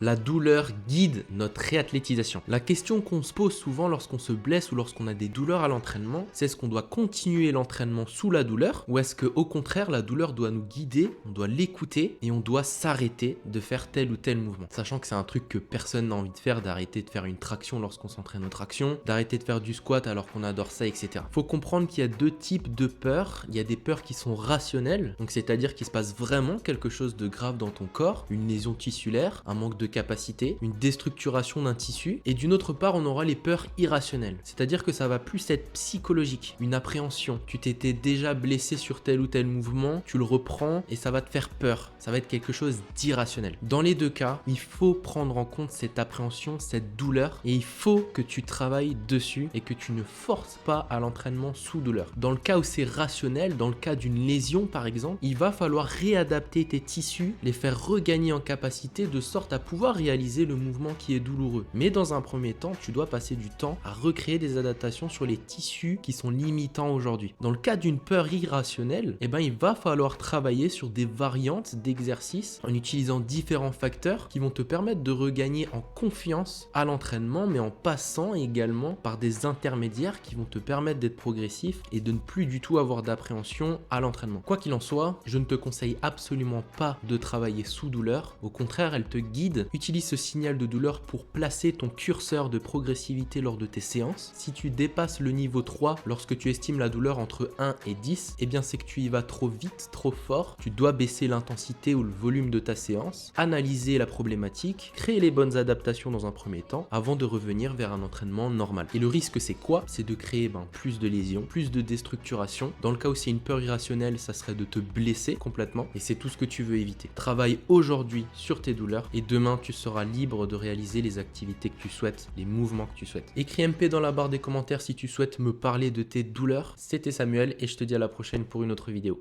La douleur guide notre réathlétisation. La question qu'on se pose souvent lorsqu'on se blesse ou lorsqu'on a des douleurs à l'entraînement, c'est est-ce qu'on doit continuer l'entraînement sous la douleur ou est-ce qu'au contraire la douleur doit nous guider, on doit l'écouter et on doit s'arrêter de faire tel ou tel mouvement. Sachant que c'est un truc que personne n'a envie de faire, d'arrêter de faire une traction lorsqu'on s'entraîne aux tractions, d'arrêter de faire du squat alors qu'on adore ça, etc. Faut comprendre qu'il y a deux types de peurs. Il y a des peurs qui sont rationnelles, donc c'est-à-dire qu'il se passe vraiment quelque chose de grave dans ton corps, une lésion tissulaire, un manque de capacité, une déstructuration d'un tissu, et d'une autre part on aura les peurs irrationnelles, c'est-à-dire que ça va plus être psychologique, une appréhension, tu t'étais déjà blessé sur tel ou tel mouvement, tu le reprends et ça va te faire peur, ça va être quelque chose d'irrationnel. Dans les deux cas, il faut prendre en compte cette appréhension, cette douleur, et il faut que tu travailles dessus et que tu ne forces pas à l'entraînement sous douleur. Dans le cas où c'est rationnel, dans le cas d'une lésion par exemple, il va falloir réadapter tes tissus, les faire regagner en capacité de sorte à pouvoir réaliser le mouvement qui est douloureux. Mais dans un premier temps, tu dois passer du temps à recréer des adaptations sur les tissus qui sont limitants aujourd'hui. Dans le cas d'une peur irrationnelle, il va falloir travailler sur des variantes d'exercices en utilisant différents facteurs qui vont te permettre de regagner en confiance à l'entraînement, mais en passant également par des intermédiaires qui vont te permettre d'être progressif et de ne plus du tout avoir d'appréhension à l'entraînement. Quoi qu'il en soit, je ne te conseille absolument pas de travailler sous douleur. Au contraire, elle te guide. Utilise ce signal de douleur pour placer ton curseur de progressivité lors de tes séances. Si tu dépasses le niveau 3 lorsque tu estimes la douleur entre 1 et 10, c'est que tu y vas trop vite, trop fort. Tu dois baisser l'intensité ou le volume de ta séance, analyser la problématique, créer les bonnes adaptations dans un premier temps avant de revenir vers un entraînement normal. Et le risque c'est quoi? C'est de créer plus de lésions, plus de déstructuration. Dans le cas où c'est une peur irrationnelle, ça serait de te blesser complètement et c'est tout ce que tu veux éviter. Travaille aujourd'hui sur tes douleurs et demain tu seras libre de réaliser les activités que tu souhaites, les mouvements que tu souhaites. Écris MP dans la barre des commentaires si tu souhaites me parler de tes douleurs. C'était Samuel et je te dis à la prochaine pour une autre vidéo.